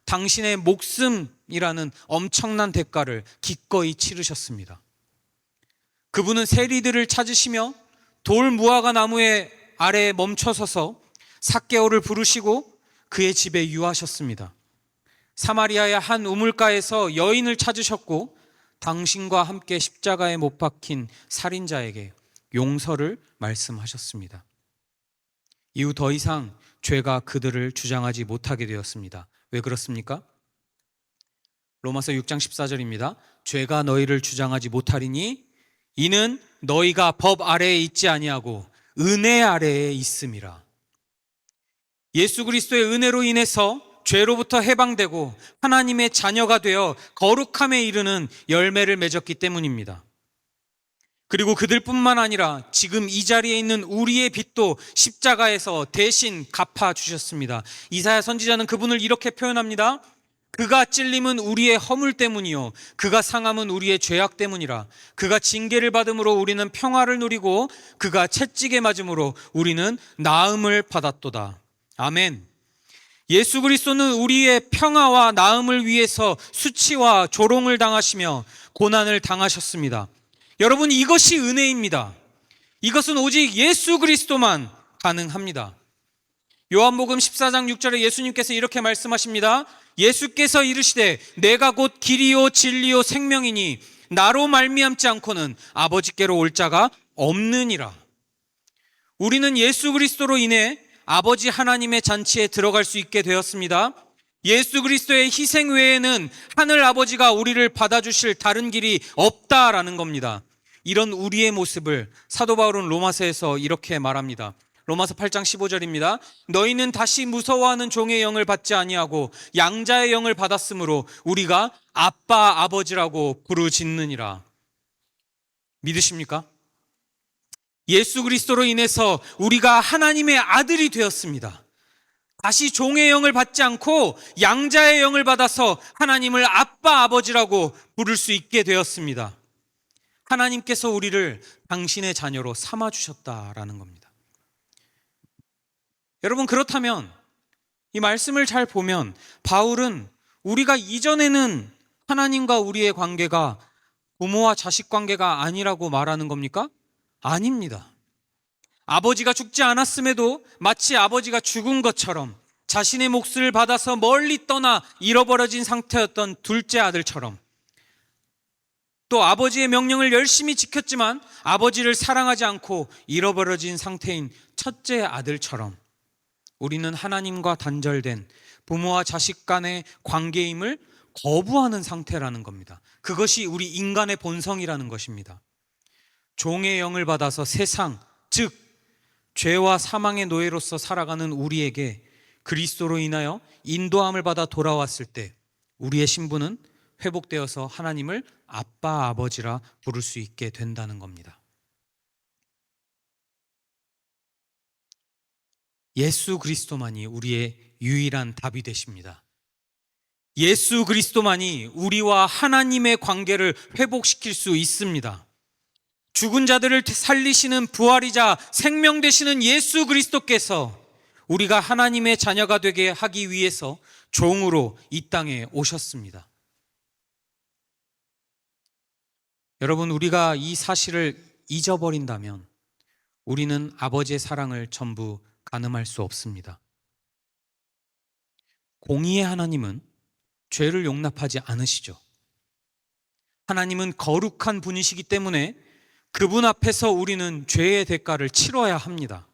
당신의 목숨이라는 엄청난 대가를 기꺼이 치르셨습니다. 그분은 세리들을 찾으시며 돌 무화과 나무의 아래에 멈춰서서 삭개오를 부르시고 그의 집에 유하셨습니다. 사마리아의 한 우물가에서 여인을 찾으셨고 당신과 함께 십자가에 못 박힌 살인자에게 용서를 말씀하셨습니다. 이후 더 이상 죄가 그들을 주장하지 못하게 되었습니다. 왜 그렇습니까? 로마서 6장 14절입니다. 죄가 너희를 주장하지 못하리니 이는 너희가 법 아래에 있지 아니하고 은혜 아래에 있음이라. 예수 그리스도의 은혜로 인해서 죄로부터 해방되고 하나님의 자녀가 되어 거룩함에 이르는 열매를 맺었기 때문입니다. 그리고 그들뿐만 아니라 지금 이 자리에 있는 우리의 빚도 십자가에서 대신 갚아주셨습니다. 이사야 선지자는 그분을 이렇게 표현합니다. 그가 찔림은 우리의 허물 때문이요 그가 상함은 우리의 죄악 때문이라. 그가 징계를 받음으로 우리는 평화를 누리고 그가 채찍에 맞음으로 우리는 나음을 받았도다. 아멘. 예수 그리스도는 우리의 평화와 나음을 위해서 수치와 조롱을 당하시며 고난을 당하셨습니다. 여러분, 이것이 은혜입니다. 이것은 오직 예수 그리스도만 가능합니다. 요한복음 14장 6절에 예수님께서 이렇게 말씀하십니다. 예수께서 이르시되 내가 곧 길이요 진리요 생명이니 나로 말미암지 않고는 아버지께로 올 자가 없느니라. 우리는 예수 그리스도로 인해 아버지 하나님의 잔치에 들어갈 수 있게 되었습니다. 예수 그리스도의 희생 외에는 하늘 아버지가 우리를 받아주실 다른 길이 없다라는 겁니다. 이런 우리의 모습을 사도 바울은 로마서에서 이렇게 말합니다. 로마서 8장 15절입니다. 너희는 다시 무서워하는 종의 영을 받지 아니하고 양자의 영을 받았으므로 우리가 아빠 아버지라고 부르짖느니라. 믿으십니까? 예수 그리스도로 인해서 우리가 하나님의 아들이 되었습니다. 다시 종의 영을 받지 않고 양자의 영을 받아서 하나님을 아빠 아버지라고 부를 수 있게 되었습니다. 하나님께서 우리를 당신의 자녀로 삼아주셨다라는 겁니다. 여러분, 그렇다면 이 말씀을 잘 보면 바울은 우리가 이전에는 하나님과 우리의 관계가 부모와 자식 관계가 아니라고 말하는 겁니까? 아닙니다. 아버지가 죽지 않았음에도 마치 아버지가 죽은 것처럼 자신의 몫을 받아서 멀리 떠나 잃어버려진 상태였던 둘째 아들처럼 또 아버지의 명령을 열심히 지켰지만 아버지를 사랑하지 않고 잃어버려진 상태인 첫째 아들처럼 우리는 하나님과 단절된 부모와 자식 간의 관계임을 거부하는 상태라는 겁니다. 그것이 우리 인간의 본성이라는 것입니다. 종의 영을 받아서 세상, 즉 죄와 사망의 노예로서 살아가는 우리에게 그리스도로 인하여 인도함을 받아 돌아왔을 때 우리의 신분은 회복되어서 하나님을 아빠, 아버지라 부를 수 있게 된다는 겁니다. 예수 그리스도만이 우리의 유일한 답이 되십니다. 예수 그리스도만이 우리와 하나님의 관계를 회복시킬 수 있습니다. 죽은 자들을 살리시는 부활이자 생명 되시는 예수 그리스도께서 우리가 하나님의 자녀가 되게 하기 위해서 종으로 이 땅에 오셨습니다. 여러분, 우리가 이 사실을 잊어버린다면 우리는 아버지의 사랑을 전부 가늠할 수 없습니다. 공의의 하나님은 죄를 용납하지 않으시죠. 하나님은 거룩한 분이시기 때문에 그분 앞에서 우리는 죄의 대가를 치러야 합니다.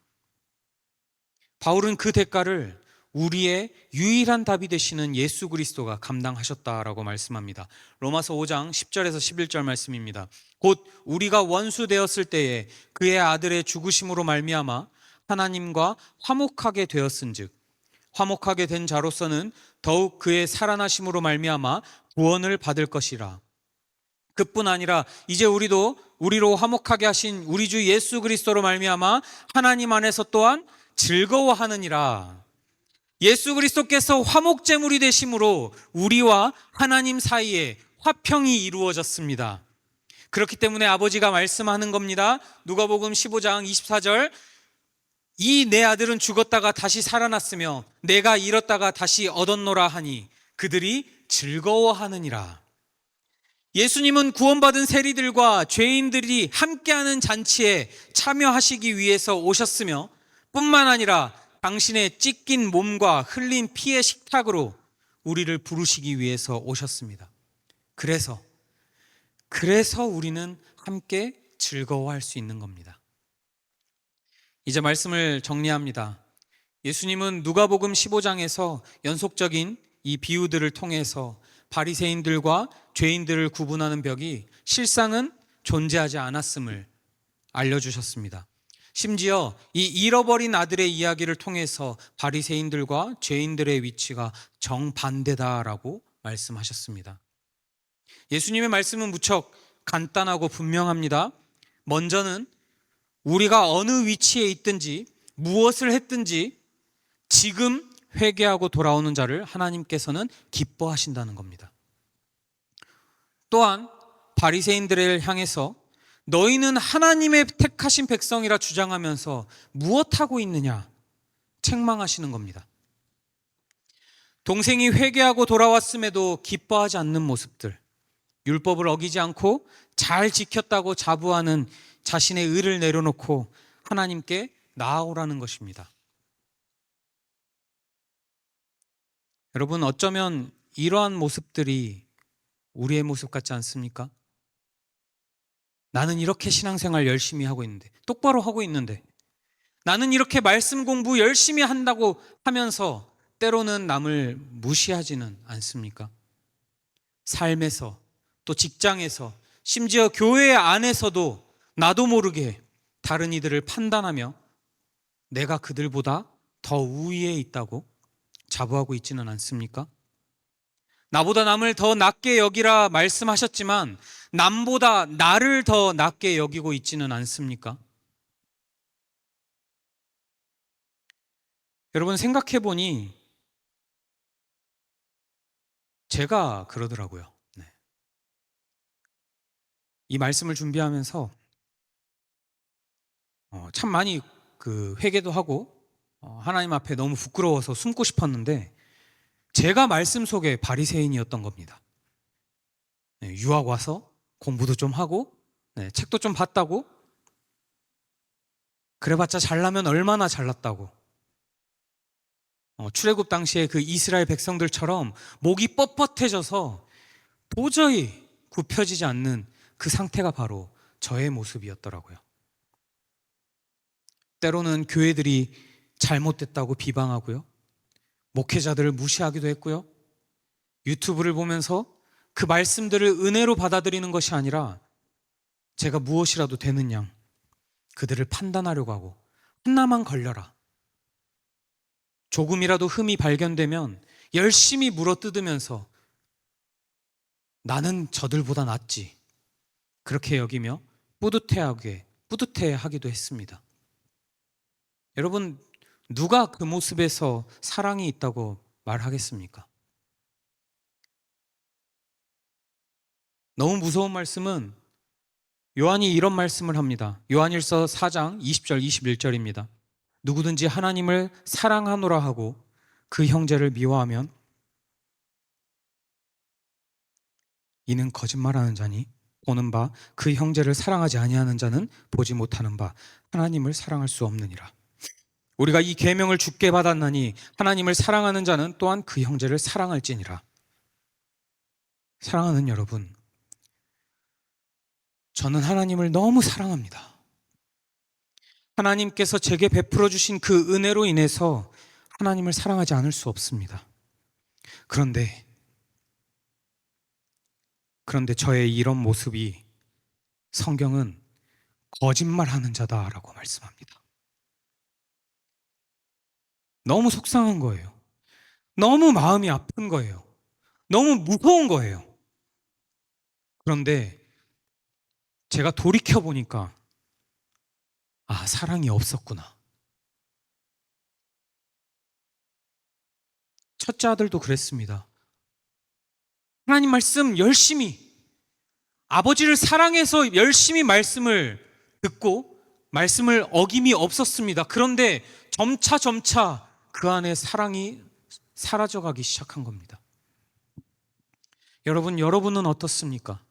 바울은 그 대가를 우리의 유일한 답이 되시는 예수 그리스도가 감당하셨다라고 말씀합니다. 로마서 5장 10절에서 11절 말씀입니다. 곧 우리가 원수 되었을 때에 그의 아들의 죽으심으로 말미암아 하나님과 화목하게 되었은즉 화목하게 된 자로서는 더욱 그의 살아나심으로 말미암아 구원을 받을 것이라. 그뿐 아니라 이제 우리로 화목하게 하신 우리 주 예수 그리스도로 말미암아 하나님 안에서 또한 즐거워하느니라. 예수 그리스도께서 화목제물이 되심으로 우리와 하나님 사이에 화평이 이루어졌습니다. 그렇기 때문에 아버지가 말씀하는 겁니다. 누가복음 15장 24절, 이 내 아들은 죽었다가 다시 살아났으며 내가 잃었다가 다시 얻었노라 하니 그들이 즐거워하느니라. 예수님은 구원받은 세리들과 죄인들이 함께하는 잔치에 참여하시기 위해서 오셨으며 뿐만 아니라 당신의 찢긴 몸과 흘린 피의 식탁으로 우리를 부르시기 위해서 오셨습니다. 그래서 우리는 함께 즐거워할 수 있는 겁니다. 이제 말씀을 정리합니다. 예수님은 누가복음 15장에서 연속적인 이 비유들을 통해서 바리새인들과 죄인들을 구분하는 벽이 실상은 존재하지 않았음을 알려주셨습니다. 심지어 이 잃어버린 아들의 이야기를 통해서 바리새인들과 죄인들의 위치가 정반대다라고 말씀하셨습니다. 예수님의 말씀은 무척 간단하고 분명합니다. 먼저는 우리가 어느 위치에 있든지 무엇을 했든지 지금 회개하고 돌아오는 자를 하나님께서는 기뻐하신다는 겁니다. 또한 바리새인들을 향해서 너희는 하나님의 택하신 백성이라 주장하면서 무엇하고 있느냐 책망하시는 겁니다. 동생이 회개하고 돌아왔음에도 기뻐하지 않는 모습들, 율법을 어기지 않고 잘 지켰다고 자부하는 자신의 의를 내려놓고 하나님께 나아오라는 것입니다. 여러분, 어쩌면 이러한 모습들이 우리의 모습 같지 않습니까? 나는 이렇게 신앙생활 열심히 하고 있는데, 똑바로 하고 있는데, 나는 이렇게 말씀 공부 열심히 한다고 하면서 때로는 남을 무시하지는 않습니까? 삶에서, 또 직장에서, 심지어 교회 안에서도 나도 모르게 다른 이들을 판단하며 내가 그들보다 더 우위에 있다고 자부하고 있지는 않습니까? 나보다 남을 더 낮게 여기라 말씀하셨지만 남보다 나를 더 낮게 여기고 있지는 않습니까? 여러분, 생각해 보니 제가 그러더라고요. 이 말씀을 준비하면서 참 많이 회개도 하고 하나님 앞에 너무 부끄러워서 숨고 싶었는데 제가 말씀 속에 바리새인이었던 겁니다. 유학 와서 공부도 좀 하고 책도 좀 봤다고, 그래봤자 잘나면 얼마나 잘났다고, 출애굽 당시에 그 이스라엘 백성들처럼 목이 뻣뻣해져서 도저히 굽혀지지 않는 그 상태가 바로 저의 모습이었더라고요. 때로는 교회들이 잘못됐다고 비방하고요, 목회자들을 무시하기도 했고요, 유튜브를 보면서 그 말씀들을 은혜로 받아들이는 것이 아니라 제가 무엇이라도 되는 양 그들을 판단하려고 하고, 하나만 걸려라, 조금이라도 흠이 발견되면 열심히 물어뜯으면서 나는 저들보다 낫지, 그렇게 여기며 뿌듯해하기도 했습니다. 여러분, 누가 그 모습에서 사랑이 있다고 말하겠습니까? 너무 무서운 말씀은 요한이 이런 말씀을 합니다. 요한일서 4장 20절 21절입니다. 누구든지 하나님을 사랑하노라 하고 그 형제를 미워하면 이는 거짓말하는 자니 보는 바 그 형제를 사랑하지 아니하는 자는 보지 못하는 바 하나님을 사랑할 수 없느니라. 우리가 이 계명을 주께 받았나니 하나님을 사랑하는 자는 또한 그 형제를 사랑할지니라. 사랑하는 여러분, 저는 하나님을 너무 사랑합니다. 하나님께서 제게 베풀어 주신 그 은혜로 인해서 하나님을 사랑하지 않을 수 없습니다. 그런데 저의 이런 모습이 성경은 거짓말하는 자다라고 말씀합니다. 너무 속상한 거예요. 너무 마음이 아픈 거예요. 너무 무서운 거예요. 그런데 제가 돌이켜 보니까 사랑이 없었구나. 첫째 아들도 그랬습니다. 하나님 말씀 열심히, 아버지를 사랑해서 열심히 말씀을 듣고 말씀을 어김이 없었습니다. 그런데 점차 그 안에 사랑이 사라져가기 시작한 겁니다. 여러분은 어떻습니까?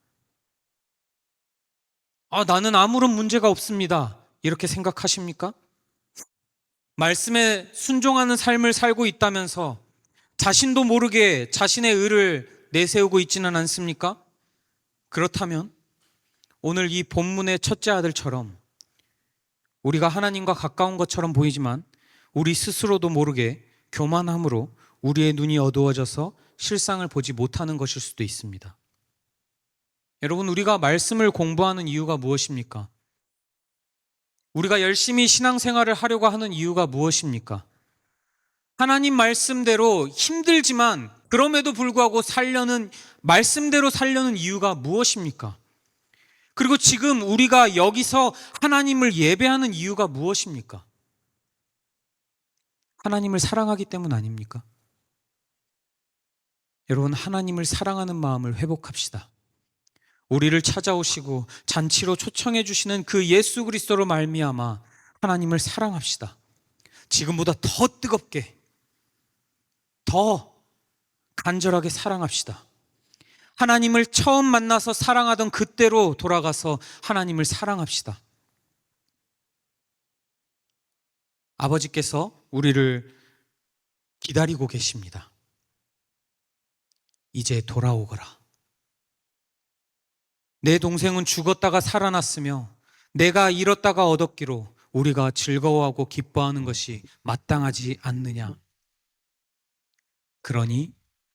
나는 아무런 문제가 없습니다, 이렇게 생각하십니까? 말씀에 순종하는 삶을 살고 있다면서 자신도 모르게 자신의 의를 내세우고 있지는 않습니까? 그렇다면 오늘 이 본문의 첫째 아들처럼 우리가 하나님과 가까운 것처럼 보이지만 우리 스스로도 모르게 교만함으로 우리의 눈이 어두워져서 실상을 보지 못하는 것일 수도 있습니다. 여러분, 우리가 말씀을 공부하는 이유가 무엇입니까? 우리가 열심히 신앙생활을 하려고 하는 이유가 무엇입니까? 하나님 말씀대로 힘들지만 그럼에도 불구하고 말씀대로 살려는 이유가 무엇입니까? 그리고 지금 우리가 여기서 하나님을 예배하는 이유가 무엇입니까? 하나님을 사랑하기 때문 아닙니까? 여러분, 하나님을 사랑하는 마음을 회복합시다. 우리를 찾아오시고 잔치로 초청해 주시는 그 예수 그리스도로 말미암아 하나님을 사랑합시다. 지금보다 더 뜨겁게, 더 간절하게 사랑합시다. 하나님을 처음 만나서 사랑하던 그때로 돌아가서 하나님을 사랑합시다. 아버지께서 우리를 기다리고 계십니다. 이제 돌아오거라. 내 동생은 죽었다가 살아났으며 내가 잃었다가 얻었기로 우리가 즐거워하고 기뻐하는 것이 마땅하지 않느냐. 그러니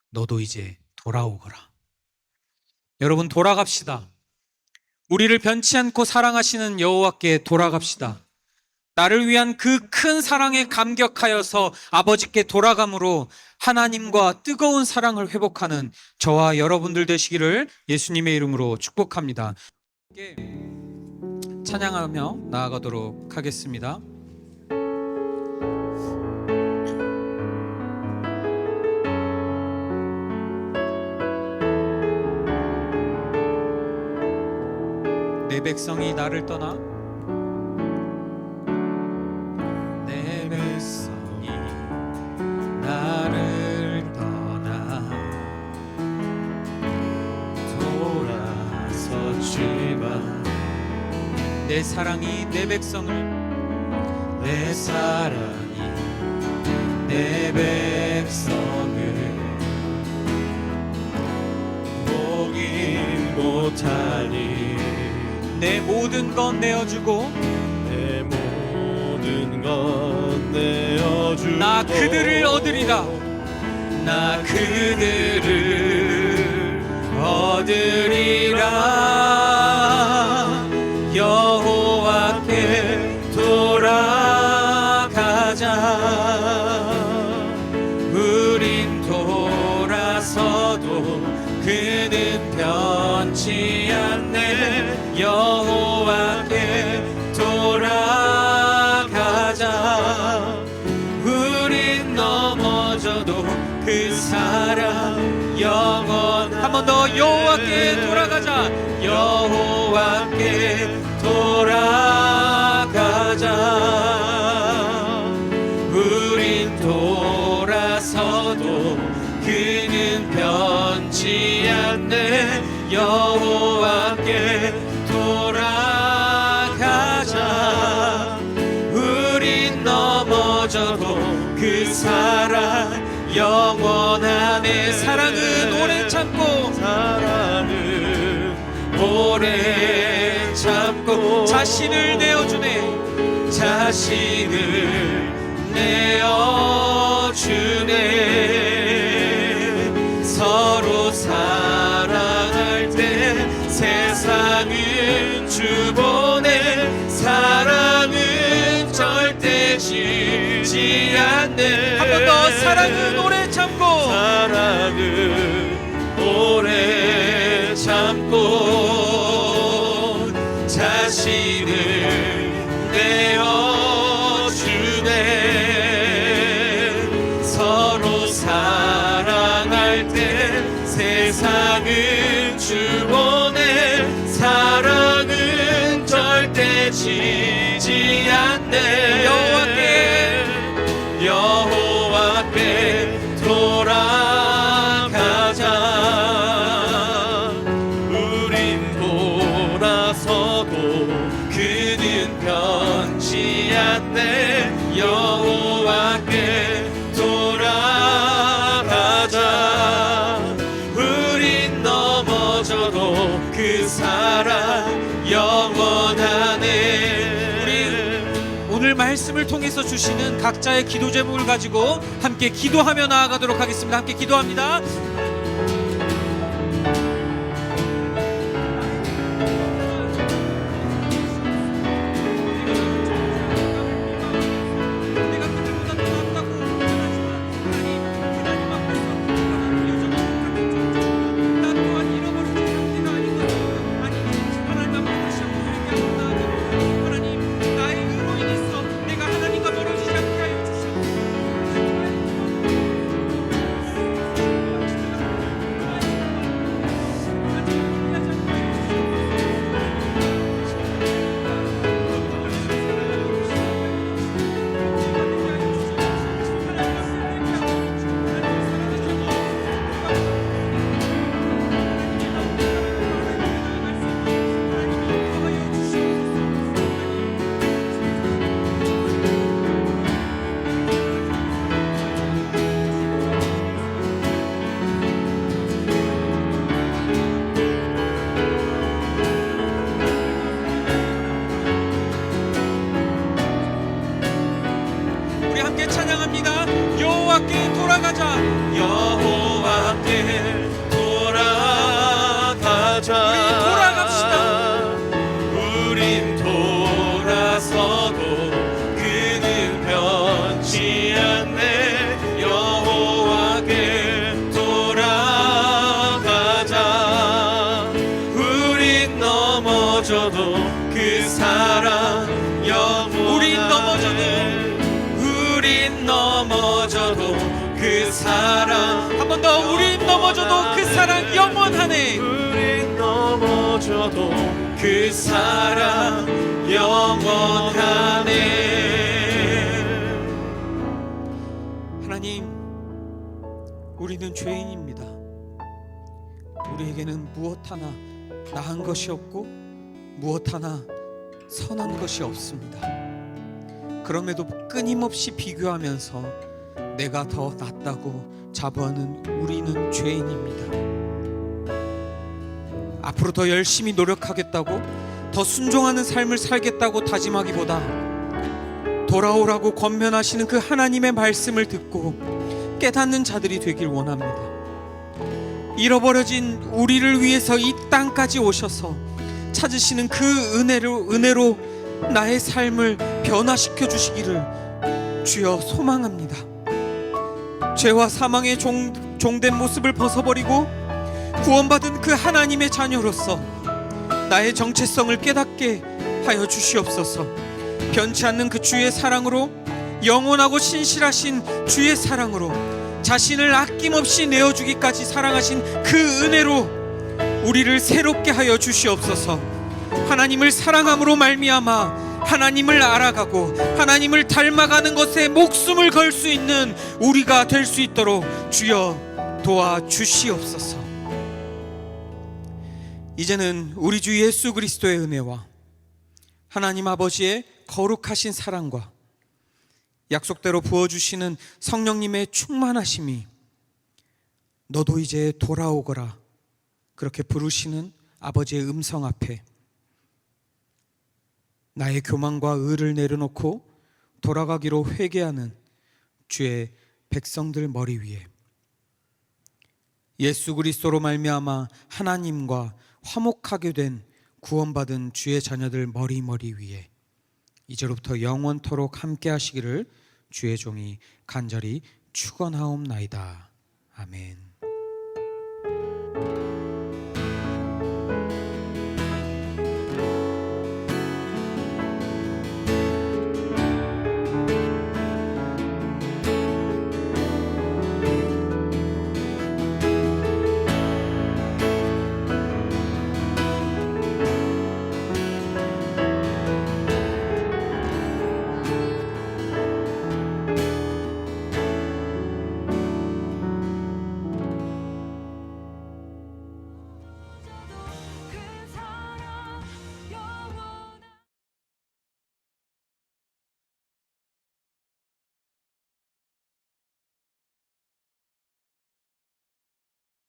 너도 이제 돌아오거라. 여러분, 돌아갑시다. 우리를 변치 않고 사랑하시는 여호와께 돌아갑시다. 나를 위한 그 큰 사랑에 감격하여서 아버지께 돌아감으로 하나님과 뜨거운 사랑을 회복하는 저와 여러분들 되시기를 예수님의 이름으로 축복합니다. 찬양하며 나아가도록 하겠습니다. 내 백성이 나를 떠나, 내 백성이 나를 떠나 돌아섰지만 내 사랑이 내 백성을, 내 사랑이 내 백성을 보긴 못하니 내 모든 것 내어주고 내 모든 것 내어주고 나 그들을 얻으리라. 나 그들을 얻으리라. 여호와께 돌아가자. 우린 돌아서도 그는 변치 않네. 여호와께 돌아가자. 우린 넘어져도 그 사랑 영원. 한 번 더 여호와께 돌아가자. 여호와께 돌아가자. 우린 돌아서도 그는 변치 않네. 여호와께 돌아가자. 우린 넘어져도 그 사랑 영원하네. 사랑은 오래 참고 사랑은 오래 참고 자신을 내어주네. 자신을 내어주네. 서로 사랑할 때 세상은 주보내. 사랑은 절대 지지 않네. 한 번 더. 사랑은 오래 참고 사랑은 오래 참고 자신을 내어주네. 서로 사랑할 때 세상은 주보내. 사랑은 절대 지지 않네. 여호와께 돌아가자. 우린 돌아서도 그는 변치 않네. 여호와께 돌아가자. 우린 넘어져도 그 사랑 영원하네. 우리 오늘 말씀을 통해서 주시는 각자의 기도 제목을 가지고 함께 기도하며 나아가도록 하겠습니다. 함께 기도합니다. 여호와께 돌아가자. 여호와께 돌아가자. 우린 돌아갑시다. 우린 돌아서도 그는 변치 않네. 여호와께 돌아가자. 우린 넘어져도 그 사랑 영원하네. 우린 넘어져도 그 사랑. 한 번 더. 우린 넘어져도 그 사랑 영원하네. 우린 넘어져도 그 사랑 영원하네. 하나님, 우리는 죄인입니다. 우리에게는 무엇 하나 나은 것이 없고 무엇 하나 선한 것이 없습니다. 그럼에도 끊임없이 비교하면서 내가 더 낫다고 자부하는 우리는 죄인입니다. 앞으로 더 열심히 노력하겠다고 더 순종하는 삶을 살겠다고 다짐하기보다 돌아오라고 권면하시는 그 하나님의 말씀을 듣고 깨닫는 자들이 되길 원합니다. 잃어버려진 우리를 위해서 이 땅까지 오셔서 찾으시는 그 은혜로 나의 삶을 변화시켜 주시기를 주여 소망합니다. 죄와 사망의 종된 모습을 벗어버리고 구원받은 그 하나님의 자녀로서 나의 정체성을 깨닫게 하여 주시옵소서. 변치 않는 그 주의 사랑으로, 영원하고 신실하신 주의 사랑으로, 자신을 아낌없이 내어주기까지 사랑하신 그 은혜로 우리를 새롭게 하여 주시옵소서. 하나님을 사랑함으로 말미암아 하나님을 알아가고 하나님을 닮아가는 것에 목숨을 걸 수 있는 우리가 될 수 있도록 주여 도와주시옵소서. 이제는 우리 주 예수 그리스도의 은혜와 하나님 아버지의 거룩하신 사랑과 약속대로 부어주시는 성령님의 충만하심이 너도 이제 돌아오거라 그렇게 부르시는 아버지의 음성 앞에 나의 교만과 의를 내려놓고 돌아가기로 회개하는 주의 백성들 머리 위에 예수 그리스도로 말미암아 하나님과 화목하게 된 구원받은 주의 자녀들 머리 위에 이제로부터 영원토록 함께 하시기를 주의 종이 간절히 축원하옵나이다. 아멘.